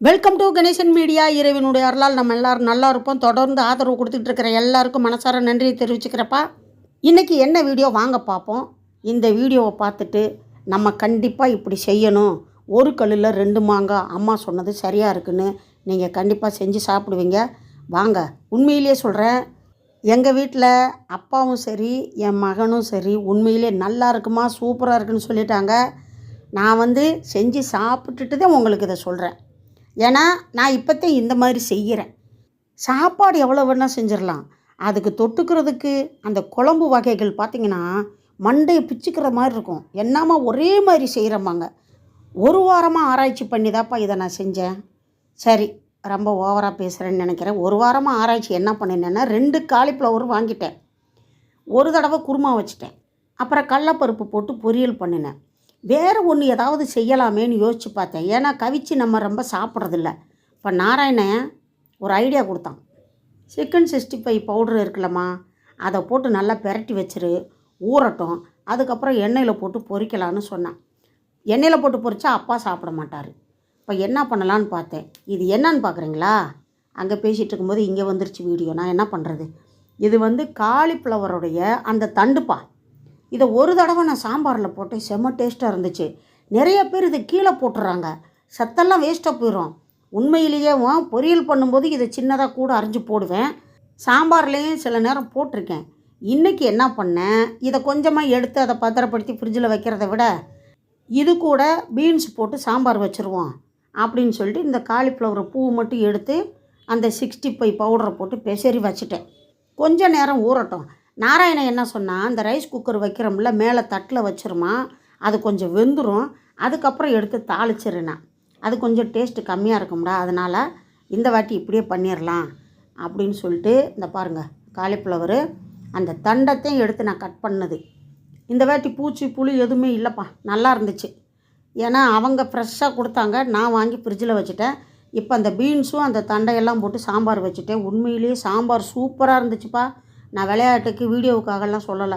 Welcome to Ganesan media. இறைவனுடைய அருளால் நம்ம எல்லாரும் நல்லா இருப்போம். தொடர்ந்து ஆதரவு கொடுத்துட்டு இருக்கிற எல்லாருக்கும் மனசார நன்றியை தெரிவிச்சுக்கிறப்பா. இன்றைக்கி என்ன வீடியோ வாங்க பார்ப்போம். இந்த வீடியோவை பார்த்துட்டு நம்ம கண்டிப்பாக இப்படி செய்யணும், ஒரு கல்லில் 2 மாங்காய், அம்மா சொன்னது சரியாக இருக்குன்னு நீங்கள் கண்டிப்பாக செஞ்சு சாப்பிடுவீங்க. வாங்க, உண்மையிலே சொல்கிறேன், எங்கள் வீட்டில் அப்பாவும் சரி என் மகனும் சரி உண்மையிலே நல்லா இருக்குமா சூப்பராக இருக்குன்னு சொல்லிட்டாங்க. நான் செஞ்சு சாப்பிட்டுட்டு தான் உங்களுக்கு இதை சொல்கிறேன். ஏன்னா நான் இப்போத்தையும் இந்த மாதிரி செய்கிறேன். சாப்பாடு எவ்வளோ வேணால் செஞ்சிடலாம். அதுக்கு தொட்டுக்கிறதுக்கு அந்த குழம்பு வகைகள் பார்த்திங்கன்னா மண்டையை பிச்சுக்கிற மாதிரி இருக்கும். என்னம்மா ஒரே மாதிரி செய்கிறம்மாங்க. ஒரு வாரமாக ஆராய்ச்சி பண்ணி தான்ப்பா இதை நான் செஞ்சேன். சரி, ரொம்ப ஓவராக பேசுகிறேன்னு நினைக்கிறேன். ஒரு வாரமாக ஆராய்ச்சி என்ன பண்ணினேன்னா 2 காலிஃப்ளவர் வாங்கிட்டேன். ஒரு தடவை குருமா வச்சுட்டேன். அப்புறம் கடலப்பருப்பு போட்டு பொரியல் பண்ணினேன். வேறு ஒன்று ஏதாவது செய்யலாமேன்னு யோசித்து பார்த்தேன். ஏன்னா கவிச்சி நம்ம ரொம்ப சாப்பிட்றதில்ல. இப்போ நாராயணன் ஒரு ஐடியா கொடுத்தான். சிக்கன் 65 பவுட்ரு இருக்குல்லம்மா, அதை போட்டு நல்லா பெரட்டி வச்சிரு, ஊறட்டும், அதுக்கப்புறம் எண்ணெயில் போட்டு பொரிக்கலான்னு சொன்னான். எண்ணெயில் போட்டு பொரித்தா அப்பா சாப்பிட மாட்டார். இப்போ என்ன பண்ணலான்னு பார்த்தேன். இது என்னன்னு பார்க்குறீங்களா? அங்கே பேசிகிட்டு இருக்கும்போது இங்கே வந்துருச்சு வீடியோ. நான் என்ன பண்ணுறது? இது காலிஃப்ளவருடைய அந்த தண்டுப்பா. இதை ஒரு தடவை நான் சாம்பாரில் போட்டு செம்ம டேஸ்ட்டாக இருந்துச்சு. நிறைய பேர் இதை கீழே போட்டுறாங்க, சத்தெல்லாம் வேஸ்ட்டாக போயிடும். உண்மையிலேயே பொரியல் பண்ணும்போது இதை சின்னதாக கூட அரிஞ்சு போடுவேன். சாம்பார்லேயும் சில நேரம் போட்டிருக்கேன். இன்றைக்கி என்ன பண்ணேன், இதை கொஞ்சமாக எடுத்து அதை பத்திரப்படுத்தி ஃப்ரிட்ஜில் வைக்கிறத விட இது கூட பீன்ஸ் போட்டு சாம்பார் வச்சுருவோம் அப்படின்னு சொல்லிட்டு இந்த காலிஃப்ளவர் பூ மட்டும் எடுத்து அந்த 65 பவுடரை போட்டு பெசரி வச்சுட்டேன். கொஞ்சம் நேரம் ஊறட்டும். நாராயணன் என்ன சொன்னால், அந்த ரைஸ் குக்கர் வைக்கிறோம்ல, மேலே தட்டில் வச்சிருமா, அது கொஞ்சம் வெந்துடும், அதுக்கப்புறம் எடுத்து தாளிச்சிருண்ணா, அது கொஞ்சம் டேஸ்ட்டு கம்மியாக இருக்கும்டா, அதனால் இந்த வாட்டி இப்படியே பண்ணிடலாம் அப்படின்னு சொல்லிட்டு இந்த பாருங்கள் காலிஃப்ளவரு அந்த தண்டத்தையும் எடுத்து நான் கட் பண்ணது. இந்த வாட்டி பூச்சி புளி எதுவுமே இல்லைப்பா, நல்லா இருந்துச்சு. ஏன்னா அவங்க ஃப்ரெஷ்ஷாக கொடுத்தாங்க, நான் வாங்கி ஃப்ரிட்ஜில் வச்சுட்டேன். இப்போ அந்த பீன்ஸும் அந்த தண்டையெல்லாம் போட்டு சாம்பார் வச்சுட்டேன். உண்மையிலேயே சாம்பார் சூப்பராக இருந்துச்சுப்பா. நான் விளையாட்டுக்கு வீடியோவுக்காகலாம் சொல்லலை,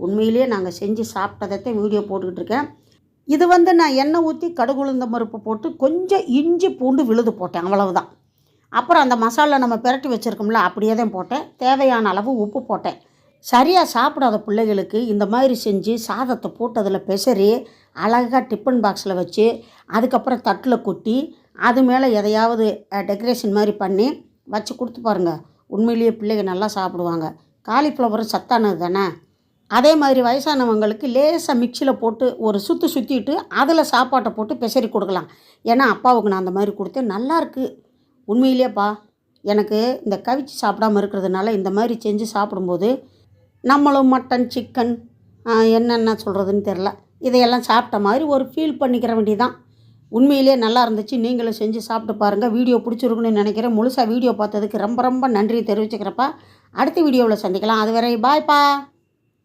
உண்மையிலேயே நாங்கள் செஞ்சு சாப்பிட்டதைத்தான் வீடியோ போட்டுக்கிட்டு இருக்கேன். இது நான் எண்ணெய் ஊற்றி கடுகு உளுந்தம் பருப்பு போட்டு கொஞ்சம் இஞ்சி பூண்டு விழுது போட்டேன், அவ்வளவுதான். அப்புறம் அந்த மசாலா நம்ம பிரட்டி வச்சுருக்கோம்ல, அப்படியே தான் போட்டேன். தேவையான அளவு உப்பு போட்டேன். சரியாக சாப்பிடாத பிள்ளைகளுக்கு இந்த மாதிரி செஞ்சு சாதத்தை போட்டு அதில் பெசரி அழகாக டிஃபன் பாக்ஸில் வச்சு அதுக்கப்புறம் தட்டில் கொட்டி அது மேலே எதையாவது டெக்கரேஷன் மாதிரி பண்ணி வச்சு கொடுத்து பாருங்கள். உண்மையிலேயே பிள்ளைங்க நல்லா சாப்பிடுவாங்க. காலிஃப்ளவர் சத்தானது தானே. அதே மாதிரி வயசானவங்களுக்கு லேசாக மிக்சியில் போட்டு ஒரு சுற்றிட்டு அதில் சாப்பாட்டை போட்டு பெசரி கொடுக்கலாம். ஏன்னா அப்பாவுக்கு நான் அந்த மாதிரி கொடுத்தேன், நல்லாயிருக்கு உண்மையிலேப்பா. எனக்கு இந்த கவிச்சி சாப்பிடாமல் இருக்கிறதுனால இந்த மாதிரி செஞ்சு சாப்பிடும்போது நம்மளும் மட்டன் சிக்கன் என்னென்ன சொல்கிறதுன்னு தெரில, இதையெல்லாம் சாப்பிட்ட மாதிரி ஒரு ஃபீல் பண்ணிக்கிற வேண்டியதான். உண்மையிலே நல்லா இருந்துச்சு. நீங்களும் செஞ்சு சாப்பிட்டு பாருங்கள். வீடியோ பிடிச்சிருக்குன்னு நினைக்கிறேன். முழுசாக வீடியோ பார்த்ததுக்கு ரொம்ப ரொம்ப நன்றி தெரிவிச்சுக்கிறப்பா. அடுத்த வீடியோவில் சந்திக்கலாம். அதுவரை பாய்ப்பா.